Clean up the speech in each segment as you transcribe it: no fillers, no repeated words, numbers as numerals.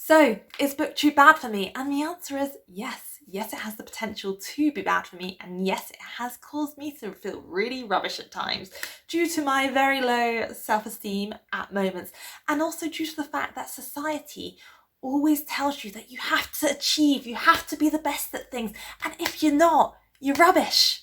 So, is BookTube bad for me? And the answer is yes. Yes, it has the potential to be bad for me, and yes, it has caused me to feel really rubbish at times due to my very low self-esteem at moments, and also due to the fact that society always tells you that you have to achieve, you have to be the best at things, and if you're not, you're rubbish.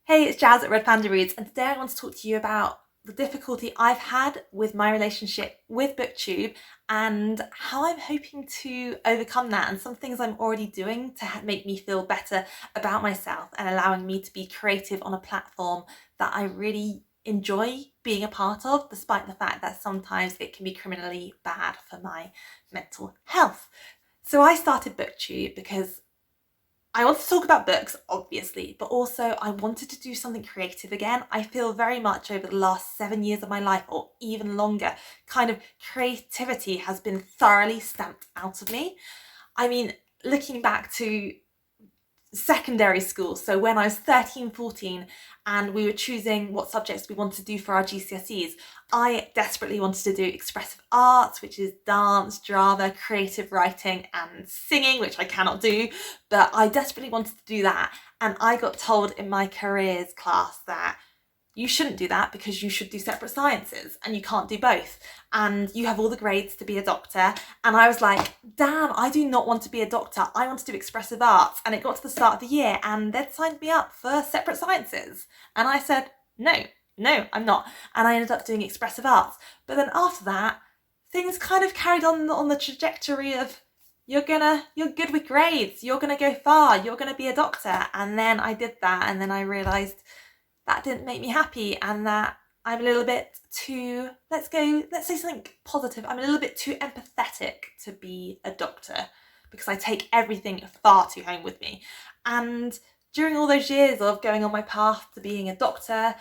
Hey, it's Jazz at Red Panda Reads, and today I want to talk to you about the difficulty I've had with my relationship with BookTube and how I'm hoping to overcome that, and some things I'm already doing to make me feel better about myself and allowing me to be creative on a platform that I really enjoy being a part of, despite the fact that sometimes it can be criminally bad for my mental health. So I started BookTube because I want to talk about books, obviously, but also I wanted to do something creative again. I feel very much over the last 7 years of my life, or even longer, kind of creativity has been thoroughly stamped out of me. I mean, looking back to secondary school, so when I was 13, 14, and we were choosing what subjects we wanted to do for our GCSEs, I desperately wanted to do expressive arts, which is dance, drama, creative writing, and singing, which I cannot do, but I desperately wanted to do that. And I got told in my careers class that you shouldn't do that because you should do separate sciences and you can't do both. And you have all the grades to be a doctor. And I was like, damn, I do not want to be a doctor. I want to do expressive arts. And it got to the start of the year and they'd signed me up for separate sciences. And I said, no, I'm not. And I ended up doing expressive arts. But then after that, things kind of carried on the trajectory of you're good with grades, you're gonna go far, you're gonna be a doctor. And then I did that, and then I realised that didn't make me happy, and that I'm a little bit too, let's say something positive, I'm a little bit too empathetic to be a doctor because I take everything far too home with me. And during all those years of going on my path to being a doctor,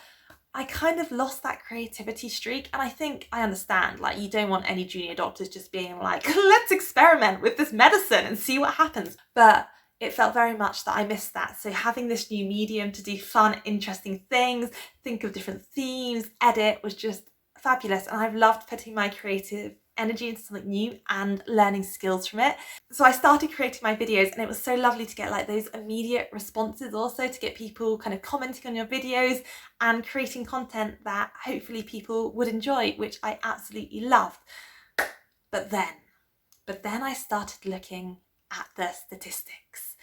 I kind of lost that creativity streak. And I think I understand, like, you don't want any junior doctors just being like, let's experiment with this medicine and see what happens. But it felt very much that I missed that. So having this new medium to do fun, interesting things, think of different themes, edit, was just fabulous. And I've loved putting my creative energy into something new and learning skills from it. So I started creating my videos, and it was so lovely to get like those immediate responses, also to get people kind of commenting on your videos and creating content that hopefully people would enjoy, which I absolutely loved. But then I started looking at the statistics,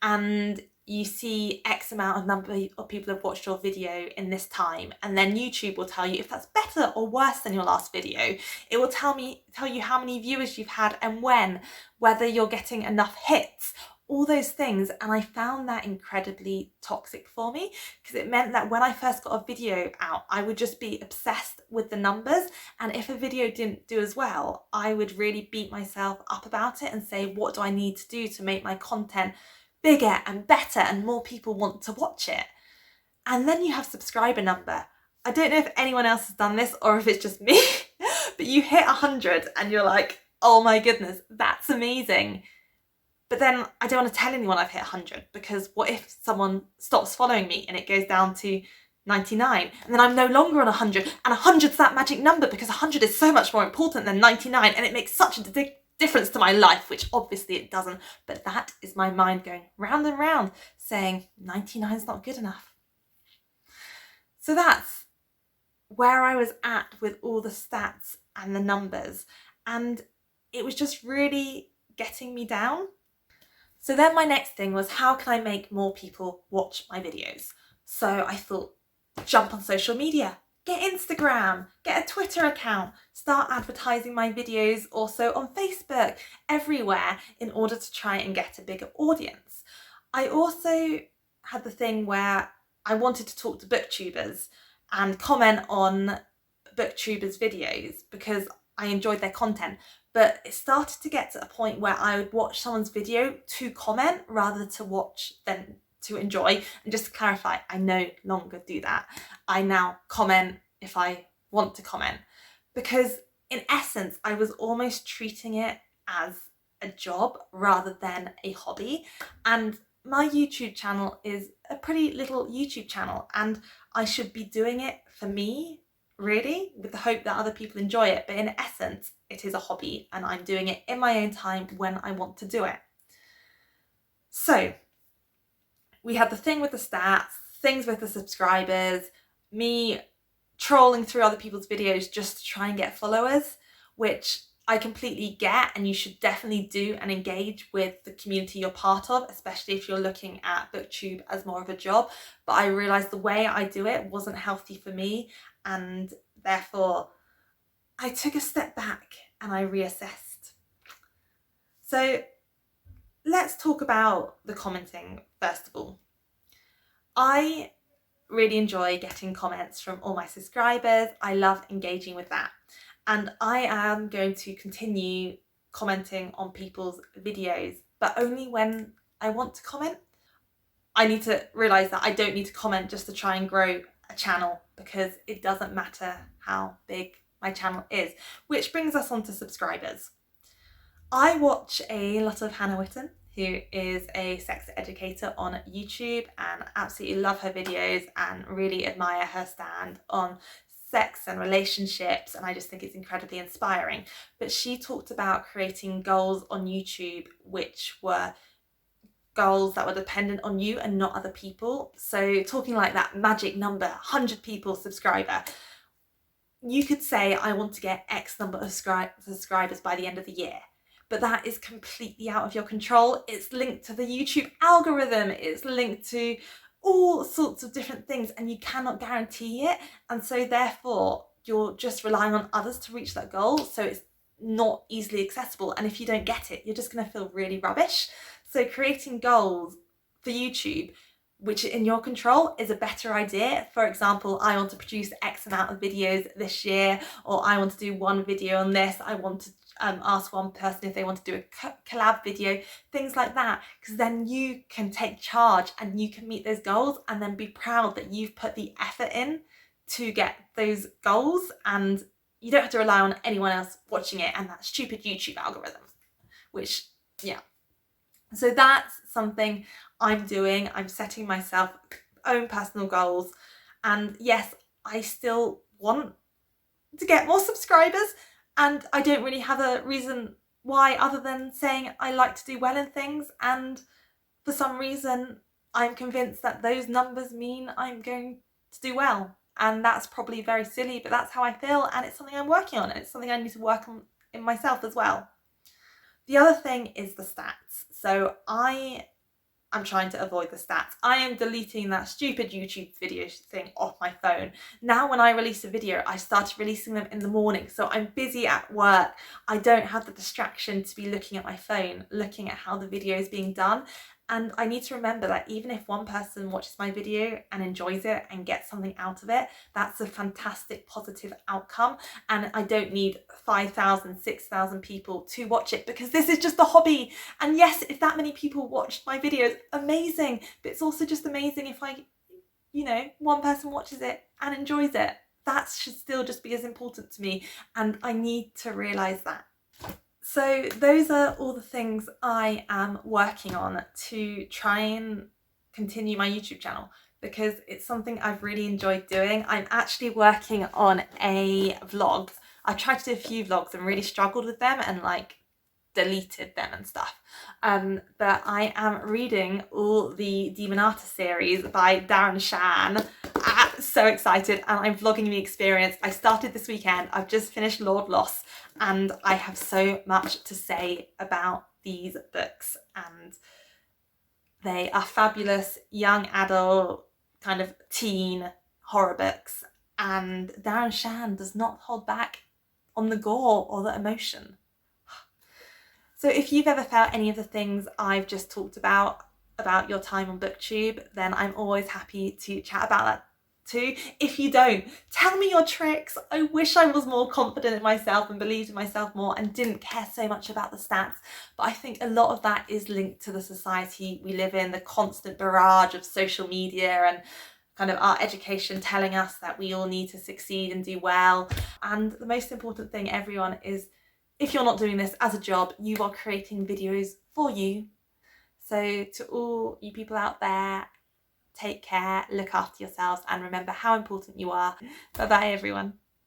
and you see X amount of number of people have watched your video in this time, and then YouTube will tell you if that's better or worse than your last video. It will tell you how many viewers you've had and when, whether you're getting enough hits, all those things. And I found that incredibly toxic for me, because it meant that when I first got a video out, I would just be obsessed with the numbers, and if a video didn't do as well, I would really beat myself up about it and say, what do I need to do to make my content bigger and better and more people want to watch it? And then you have subscriber number. I don't know if anyone else has done this or if it's just me, but you hit 100 and you're like, oh my goodness, that's amazing. But then I don't want to tell anyone I've hit 100, because what if someone stops following me and it goes down to 99, and then I'm no longer on 100, and 100's that magic number because 100 is so much more important than 99, and it makes such a difference to my life, which obviously it doesn't. But that is my mind going round and round saying 99 is not good enough. So that's where I was at with all the stats and the numbers, and it was just really getting me down. So then my next thing was, how can I make more people watch my videos? So I thought, jump on social media, get Instagram, get a Twitter account, start advertising my videos also on Facebook, everywhere, in order to try and get a bigger audience. I also had the thing where I wanted to talk to booktubers and comment on booktubers' videos because I enjoyed their content. But it started to get to a point where I would watch someone's video to comment rather to watch than to enjoy. And just to clarify, I no longer do that. I now comment if I want to comment, because in essence, I was almost treating it as a job rather than a hobby. And my YouTube channel is a pretty little YouTube channel, and I should be doing it for me, really, with the hope that other people enjoy it. But in essence, it is a hobby and I'm doing it in my own time when I want to do it. So we had the thing with the stats, things with the subscribers, me trolling through other people's videos just to try and get followers, which I completely get, and you should definitely do and engage with the community you're part of, especially if you're looking at BookTube as more of a job. But I realised the way I do it wasn't healthy for me, and therefore I took a step back and I reassessed. So let's talk about the commenting first of all. I really enjoy getting comments from all my subscribers. I love engaging with that. And I am going to continue commenting on people's videos, but only when I want to comment. I need to realise that I don't need to comment just to try and grow a channel, because it doesn't matter how big my channel is. Which brings us on to subscribers. I watch a lot of Hannah Witten, who is a sex educator on YouTube, and absolutely love her videos and really admire her stand on sex and relationships, and I just think it's incredibly inspiring. But she talked about creating goals on YouTube which were goals that were dependent on you and not other people. So talking like that magic number, 100 people subscriber, you could say I want to get X number of subscribers by the end of the year. But that is completely out of your control. It's linked to the YouTube algorithm, it's linked to all sorts of different things, and you cannot guarantee it. And so therefore you're just relying on others to reach that goal. So it's not easily accessible. And if you don't get it, you're just going to feel really rubbish. So creating goals for YouTube, which in your control, is a better idea. For example, I want to produce X amount of videos this year, or I want to do one video on this. I want to ask one person if they want to do a collab video, things like that, because then you can take charge and you can meet those goals and then be proud that you've put the effort in to get those goals, and you don't have to rely on anyone else watching it and that stupid YouTube algorithm, which, yeah. So that's something I'm doing. I'm setting myself own personal goals, and yes, I still want to get more subscribers, and I don't really have a reason why other than saying I like to do well in things, and for some reason I'm convinced that those numbers mean I'm going to do well, and that's probably very silly, but that's how I feel, and it's something I'm working on, and it's something I need to work on in myself as well. The other thing is the stats. So I'm trying to avoid the stats. I am deleting that stupid YouTube video thing off my phone. Now when I release a video, I started releasing them in the morning. So I'm busy at work. I don't have the distraction to be looking at my phone, looking at how the video is being done. And I need to remember that even if one person watches my video and enjoys it and gets something out of it, that's a fantastic positive outcome. And I don't need 5,000, 6,000 people to watch it, because this is just a hobby. And yes, if that many people watched my videos, amazing. But it's also just amazing if one person watches it and enjoys it. That should still just be as important to me. And I need to realise that. So those are all the things I am working on to try and continue my YouTube channel, because it's something I've really enjoyed doing. I'm actually working on a vlog. I tried to do a few vlogs and really struggled with them and deleted them and stuff. But I am reading all the Demonata series by Darren Shan. So excited, and I'm vlogging the experience. I started this weekend. I've just finished Lord Loss, and I have so much to say about these books, and they are fabulous young adult kind of teen horror books, and Darren Shan does not hold back on the gore or the emotion. So if you've ever felt any of the things I've just talked about your time on BookTube, then I'm always happy to chat about that too. If you don't, tell me your tricks. I wish I was more confident in myself and believed in myself more and didn't care so much about the stats. But I think a lot of that is linked to the society we live in, the constant barrage of social media and kind of our education telling us that we all need to succeed and do well. And the most important thing, everyone, is if you're not doing this as a job, you are creating videos for you. So to all you people out there, take care, look after yourselves, and remember how important you are. Bye bye everyone.